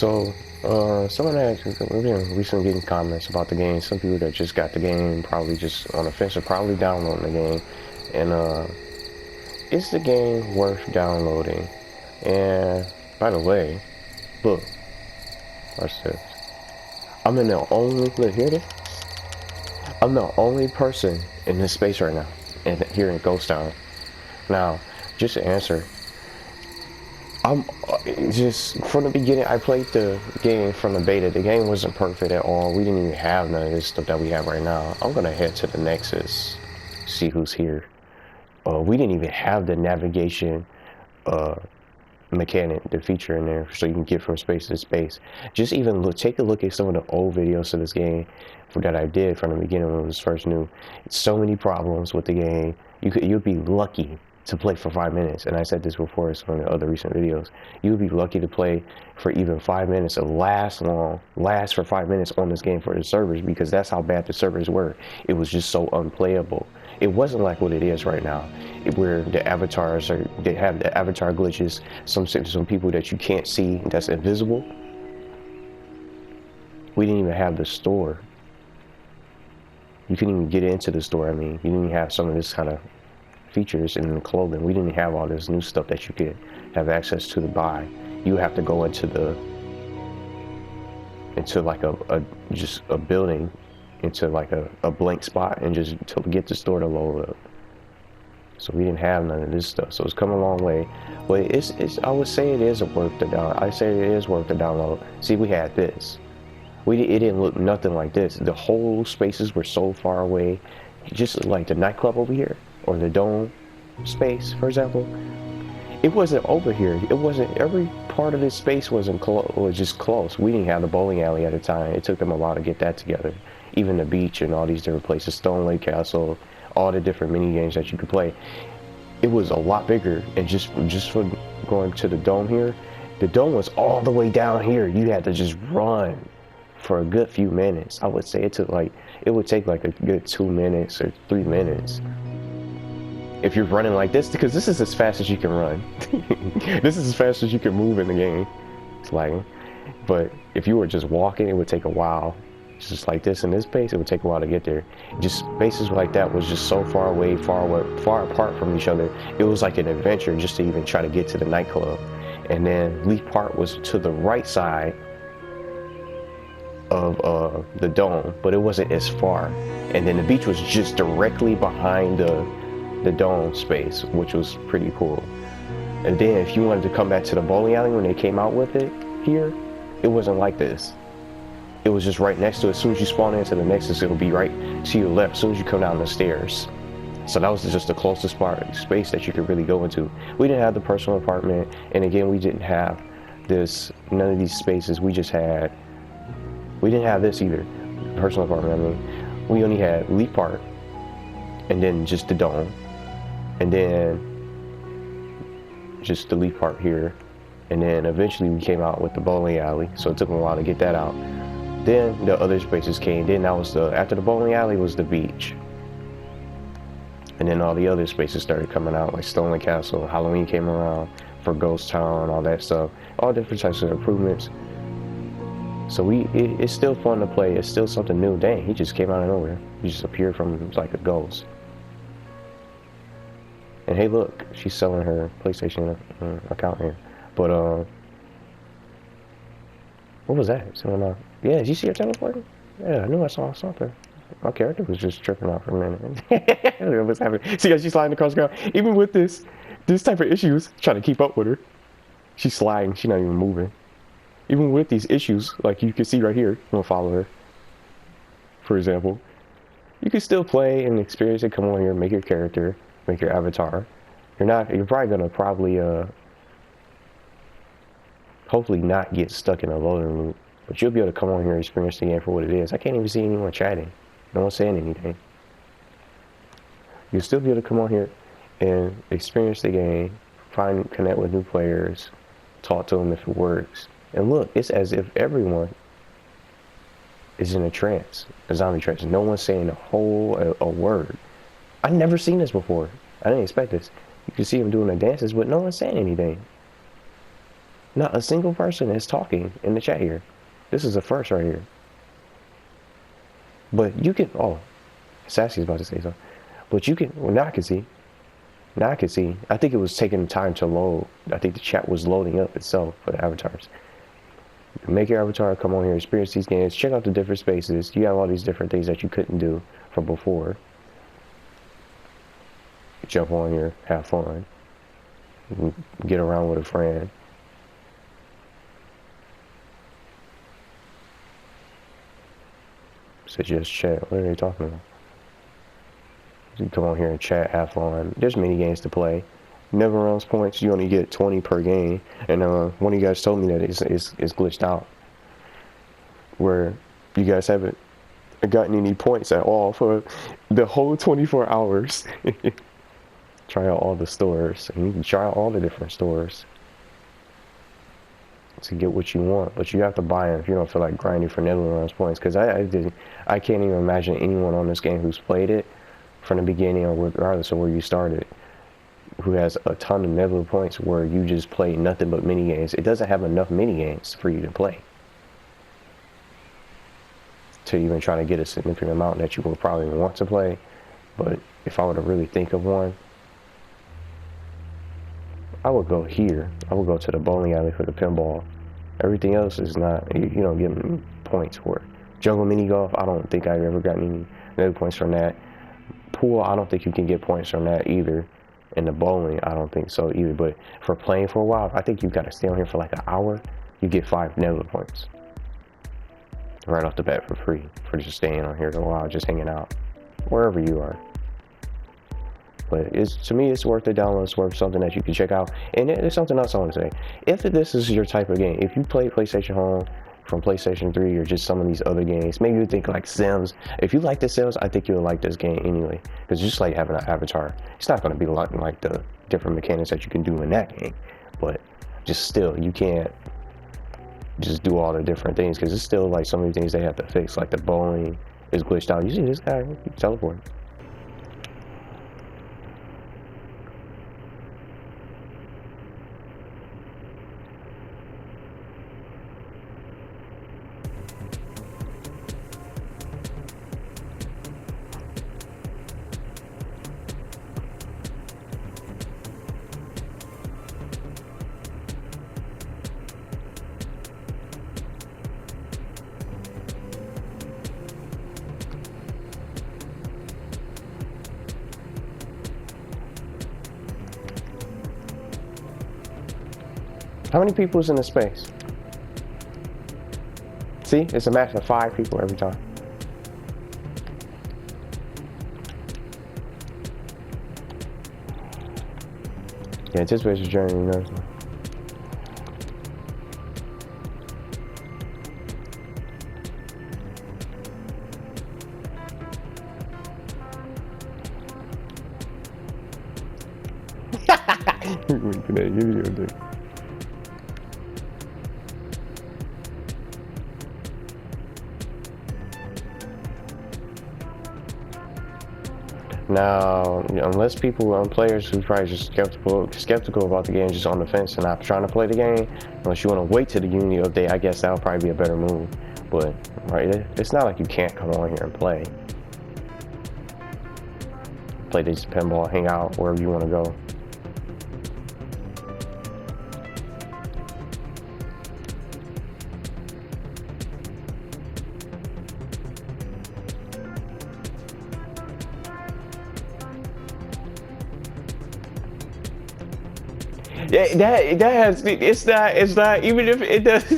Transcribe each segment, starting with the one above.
So, someone asked, we've been recently getting comments about the game. Some people that just got the game, probably just on the fence, are probably downloading the game. And, is the game worth downloading? And, by the way, look, watch this. I'm in the only, look, hear this? I'm the only person in this space right now, and here in Ghost Town. Now, just to answer, I'm just from the beginning. I played the game from the beta. The game wasn't perfect at all. We didn't even have none of this stuff that we have right now. I'm gonna head to the Nexus, see who's here. We didn't even have the navigation mechanic, the feature in there, so you can get from space to space. Just even take a look at some of the old videos of this game that I did from the beginning when it was first new. So many problems with the game. You'd be lucky to play for 5 minutes, and I said this before in some of the other recent videos. You'd be lucky to play for even 5 minutes or last for 5 minutes on this game for the servers, because that's how bad the servers were. It was just so unplayable. It wasn't like what it is right now, where the avatars they have the avatar glitches. Some people that you can't see, that's invisible. We didn't even have the store. You couldn't even get into the store. I mean, you didn't even have some of this kind of features in the clothing. We didn't have all this new stuff that you could have access to buy. You have to go into like just a building, into like a blank spot, and just to get the store to load up. So we didn't have none of this stuff. So it's come a long way. But I would say it is worth the download. I say it is worth the download. See, we had this. It didn't look nothing like this. The whole spaces were so far away. Just like the nightclub over here, or the dome space, for example. It wasn't over here. It wasn't, every part of this space was just close. We didn't have the bowling alley at the time. It took them a while to get that together. Even the beach and all these different places, Stone Lake Castle, all the different mini games that you could play. It was a lot bigger. And just for going to the dome here, the dome was all the way down here. You had to just run for a good few minutes. I would say it would take like a good 2 minutes or 3 minutes. If you're running like this, because this is as fast as you can run. This is as fast as you can move in the game. It's lagging. But if you were just walking, it would take a while. Just like this in this space, it would take a while to get there. Just spaces like that was just so far away, far apart from each other. It was like an adventure just to even try to get to the nightclub. And then Leaf Park was to the right side of the dome, but it wasn't as far. And then the beach was just directly behind the dome space, which was pretty cool. And then if you wanted to come back to the bowling alley when they came out with it here, it wasn't like this. It was just right next to it. As soon as you spawn into the Nexus, it'll be right to your left as soon as you come down the stairs. So that was just the closest space that you could really go into. We didn't have the personal apartment, and again, we didn't have none of these spaces. We didn't have this either, personal apartment. I mean, we only had Leaf Park, and then just the dome, and then just the Leaf Park here, and then eventually we came out with the bowling alley. So it took them a while to get that out. Then the other spaces came. Then that was after the bowling alley was the beach. And then all the other spaces started coming out, like Stone Lake Castle, Halloween came around for Ghost Town, all that stuff. All different types of improvements. So it's still fun to play. It's still something new. Dang, he just came out of nowhere. He just appeared from like a ghost. And hey, look, she's selling her PlayStation account here. But what was that? Someone yeah, did you see her teleporting? Yeah, I knew I saw something. My character was just tripping out for a minute. I don't know what's happening. See how she's sliding across the ground? Even with this type of issues, trying to keep up with her. She's sliding, she's not even moving. Even with these issues, like you can see right here, I'm gonna follow her, for example. You can still play and experience it. Come on here, make your character, make your avatar. You're probably gonna hopefully not get stuck in a loading loop. But you'll be able to come on here and experience the game for what it is. I can't even see anyone chatting. No one saying anything. You'll still be able to come on here and experience the game, connect with new players, talk to them if it works. And look, it's as if everyone is in a trance, a zombie trance. No one's saying a word. I've never seen this before. I didn't expect this. You can see them doing the dances, but no one's saying anything. Not a single person is talking in the chat here. This is the first right here. But you can, oh, Sassy's about to say something. But you can, well, now I can see. Now I can see. I think it was taking time to load. I think the chat was loading up itself for the avatars. Make your avatar, come on here, experience these games, check out the different spaces. You have all these different things that you couldn't do from before. Jump on here, have fun. Get around with a friend. Suggest chat. What are they talking about? You come on here and chat, have fun. There's mini games to play. Nebula Realms points, you only get 20 per game. And one of you guys told me that it's glitched out, where you guys haven't gotten any points at all for the whole 24 hours. Try out all the stores, and you can try out all the different stores to get what you want, but you have to buy them if you don't feel like grinding for Nebula Realms points. Because I can't even imagine anyone on this game who's played it from the beginning, or regardless of where you started, who has a ton of Nebula points where you just play nothing but mini games. It doesn't have enough mini games for you to play to even try to get a significant amount that you will probably want to play. But if I were to really think of one, I would go here. I would go to the bowling alley for the pinball. Everything else is not, you don't get points for it. Jungle mini golf, I don't think I've ever gotten any Nebula points from that. Pool, I don't think you can get points from that either. And the bowling, I don't think so either. But for playing for a while, I think you've got to stay on here for like an hour. You get 5 Nebula points right off the bat for free for just staying on here a while, just hanging out wherever you are. But to me, it's worth the download. It's worth something that you can check out. And there's something else I want to say. If this is your type of game, if you play PlayStation Home from PlayStation 3 or just some of these other games, maybe you think like Sims. If you like the Sims, I think you'll like this game anyway. Because just like having an avatar, it's not going to be like the different mechanics that you can do in that game. But just still, you can't just do all the different things, because it's still like so many things they have to fix. Like the bowling is glitched out. You see this guy, he teleported. How many people is in the space? See, it's a match of 5 people every time. Yeah, anticipation journey, you know. Now, unless players who probably just skeptical about the game, just on the fence and not trying to play the game, unless you want to wait till the Unity update, I guess that'll probably be a better move. But right, it's not like you can't come on here and play this pinball, hang out wherever you want to go. Yeah, that has, it's not, even if it does,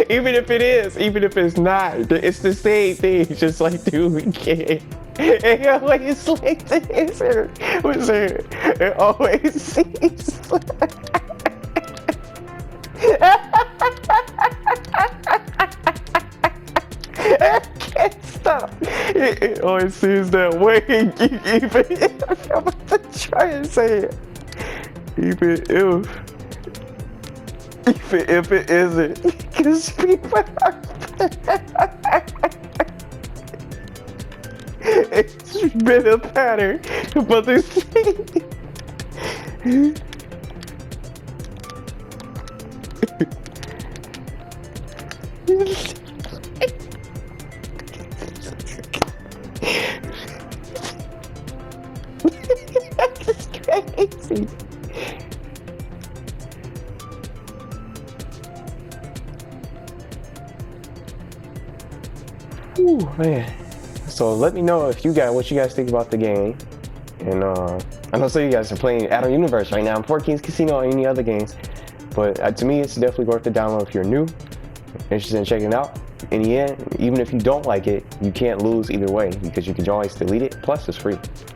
even if it's not, it's the same thing. It's just like, dude, we can't. And yo, like, it's like the answer was there. It always seems. I can't stop. It always seems that way. Even if I'm about to try and say it. Even if it isn't, because people are. It's been a pattern, but this thing. That's crazy. Ooh, man. So let me know if what you guys think about the game. And I know some of you guys are playing Atom Universe right now, 14's Casino, or any other games. But to me, it's definitely worth the download if you're new, interested in checking it out. In the end, even if you don't like it, you can't lose either way because you can always delete it. Plus, it's free.